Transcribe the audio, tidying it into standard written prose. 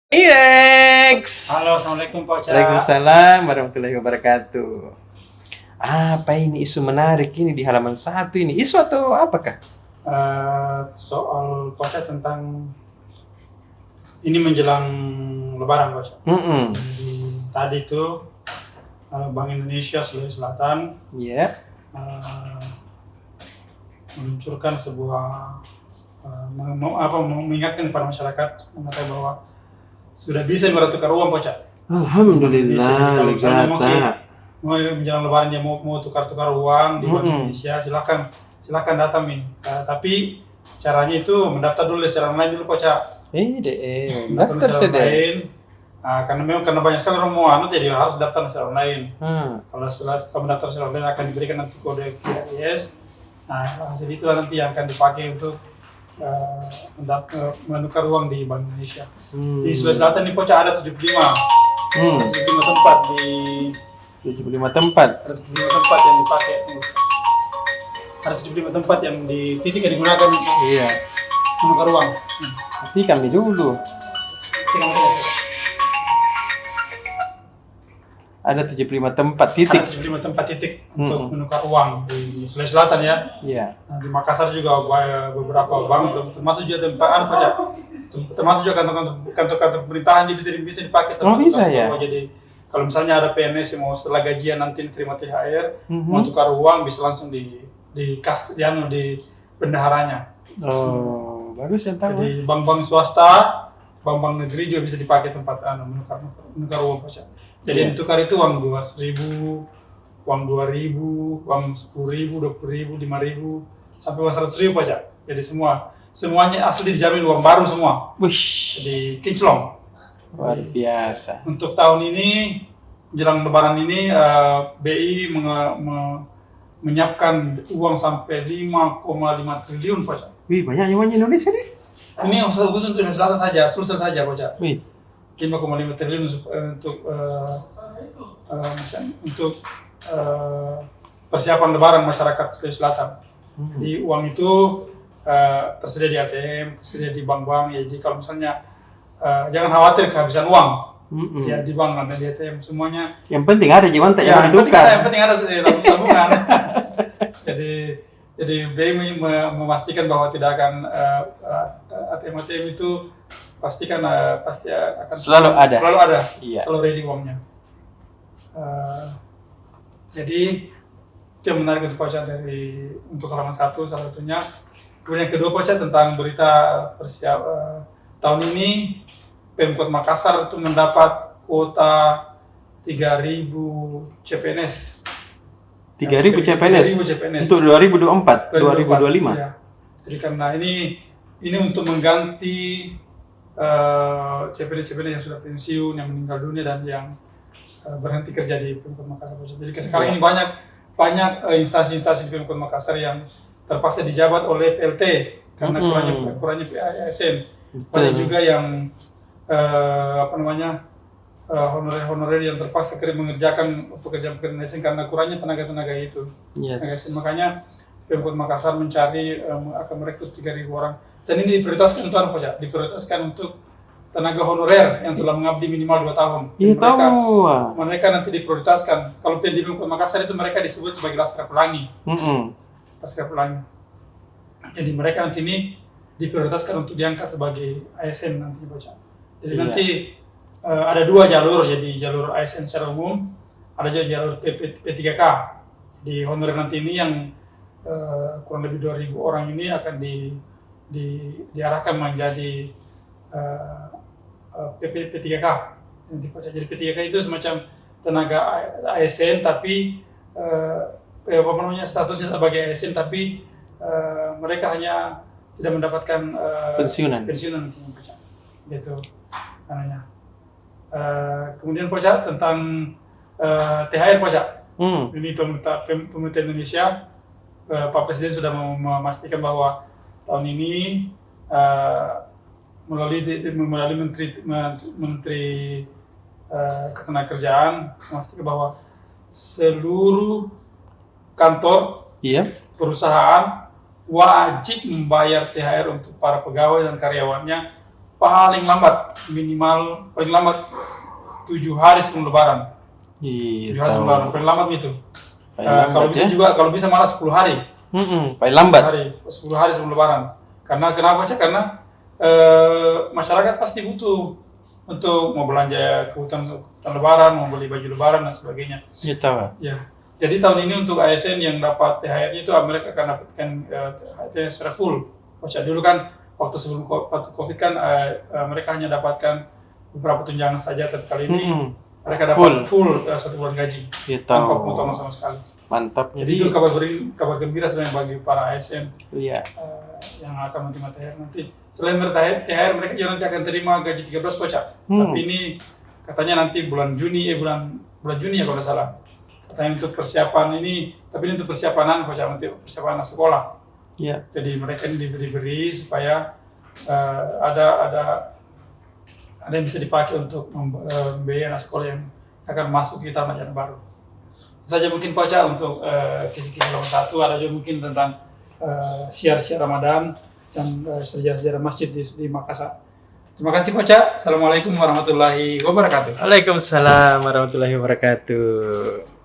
Irex. Halo, assalamualaikum Pak Ca. Waalaikumsalam warahmatullahi wabarakatuh. Apa ini isu menarik ini di halaman 1 ini? Isu atau apakah? Soal Pak Ca tentang ini menjelang Lebaran Pak Ca. Tadi itu Bank Indonesia Sulawesi Selatan Iya. meluncurkan sebuah mengingatkan kepada masyarakat mengatakan bahwa sudah bisa bertukar uang Pak Ca. Alhamdulillah, Kalau misalnya legata. mau menjelang Lebaran dia mau tukar-tukar uang di Bank Indonesia, silakan datang nih. Tapi caranya itu mendaftar dulu secara online dulu Pak Ca. Daftar secara sudah. online. Karena banyak sekali orang mau jadi harus daftar secara online. Kalau setelah mendaftar secara online akan diberikan nanti kode QRIS. Nah, hasil itulah nanti yang akan dipakai untuk menukar uang di Bank Indonesia. Di Sulawesi Selatan di Poca ada 75 tempat di 75 tempat. ada 75 tempat yang dipakai. Ada 75 tempat yang di titik yang digunakan untuk Iya. menukar uang. Tapi kami dulu. Ada 75 tempat Ada titik. 75 tempat titik untuk menukar uang di Sulawesi Selatan ya. Iya. Nah, di Makassar juga beberapa bank, termasuk juga tempat termasuk juga kantor-kantor pemerintahan bisa dipakai. Bisa ya. Jadi kalau misalnya ada PNS yang mau setelah gajian nanti terima THR, mau tukar uang bisa langsung di bendaharanya. Oh, bagus ya tahu. Jadi bank-bank swasta, bank-bank negeri juga bisa dipakai tempat menukar uang Pak. Jadi yang ditukar itu uang 200.000, uang 2.000, uang 10.000, 20.000, 5.000, sampai uang 100.000 Pak. Jadi semuanya asli dijamin uang baru semua. Wih, Jadi kinclong. luar biasa. Untuk tahun ini menjelang Lebaran ini BI menyiapkan uang sampai 5,5 triliun Pak. Wih, banyak uangnya Indonesia nih. Ini khusus untuk Indonesia Selatan saja, Sulsel saja Pak. Wih. 5,5 triliun untuk persiapan Lebaran masyarakat Sulawesi Selatan. Jadi uang itu tersedia di ATM, tersedia di bank-bank. Ya, jadi kalau misalnya jangan khawatir kehabisan uang. Ya di bank dan di ATM semuanya. Yang penting ada jiwan tak Ya, yang ditukar. yang penting ada tabungan. Jadi BI memastikan bahwa tidak akan ATM itu pasti akan Selalu ada. Iya. Selalu ready uangnya. Jadi itu yang menarik untuk Poca untuk halaman 1 salah satunya. Kemudian yang kedua Poca tentang berita tahun ini Pemkot Makassar itu mendapat kuota 3.000 CPNS. 3.000 CPNS. Untuk 2024, 2025. Ya. Jadi karena ini untuk mengganti CPNS yang sudah pensiun, yang meninggal dunia dan yang berhenti kerja di Pemkot Makassar. Jadi sekarang ini banyak instansi-instansi di Pemkot Makassar yang terpaksa dijabat oleh PLT karena kurangnya ASN. Banyak juga yang honorer yang terpaksa mengerjakan pekerjaan ASN karena kurangnya tenaga itu. Yes. Makanya Pemkot Makassar mencari akan merekrut 3.000 orang. Dan ini diprioritaskan untuk apa? Diprioritaskan untuk tenaga honorer yang telah mengabdi minimal 2 tahun. Mereka nanti diprioritaskan. Kalau di Pemkot Makassar itu mereka disebut sebagai Laskar Pelangi. Laskar Pelangi. Jadi mereka nanti ini diprioritaskan untuk diangkat sebagai ASN nanti Baca. Jadi nanti ada 2 jalur. Jadi jalur ASN secara umum, ada juga jalur P3K. Di honorer nanti ini yang kurang lebih 2.000 orang ini akan diarahkan menjadi P3K. Jadi P3K itu semacam tenaga ASN tapi statusnya sebagai ASN tapi mereka hanya tidak mendapatkan pensiunan gitu namanya. Kemudian tentang THR ini pemerintah Indonesia, Pak Presiden sudah memastikan bahwa tahun ini melalui Menteri Ketenagakerjaan memastikan bahwa seluruh kantor perusahaan wajib membayar THR untuk para pegawai dan karyawannya paling lambat minimal paling lambat 7 hari sebelum Lebaran. 7 hari sebelum Lebaran paling lambat itu. Kalau bisa juga kalau bisa malah 10 hari. Paling lambat. 10 hari sebelum Lebaran. Karena kenapa Cak? Karena masyarakat pasti butuh untuk mau belanja kebutuhan Lebaran, mau beli baju Lebaran dan sebagainya. Gitu. Ya. Jadi tahun ini untuk ASN yang dapat THR itu mereka akan dapatkan THR secara full. Cak, dulu kan waktu sebelum COVID kan mereka hanya dapatkan beberapa tunjangan saja, tapi kali ini mereka dapat full 1 bulan gaji tanpa pemotongan sama sekali. Mantap. Jadi itu kabar gembira sebenarnya bagi para ASN. Iya. Yang akan menerima THR nanti. Selain THR, mereka juga nanti akan terima gaji 13 Cak. Tapi ini katanya nanti bulan Juni ya kalau tidak salah. Katanya untuk persiapan ini, tapi ini untuk persiapan Cak, nanti persiapan anak sekolah. Iya. Jadi mereka ini diberi supaya ada yang bisa dipakai untuk membiayai anak sekolah yang akan masuk ke tahun ajaran baru. Itu saja mungkin Pak Cak untuk kisi-kisi nomor 1. Ada juga mungkin tentang syiar-syiar Ramadan dan sejarah-sejarah masjid di Makassar. Terima kasih Pak Cak. Assalamualaikum warahmatullahi wabarakatuh. Waalaikumsalam warahmatullahi wabarakatuh.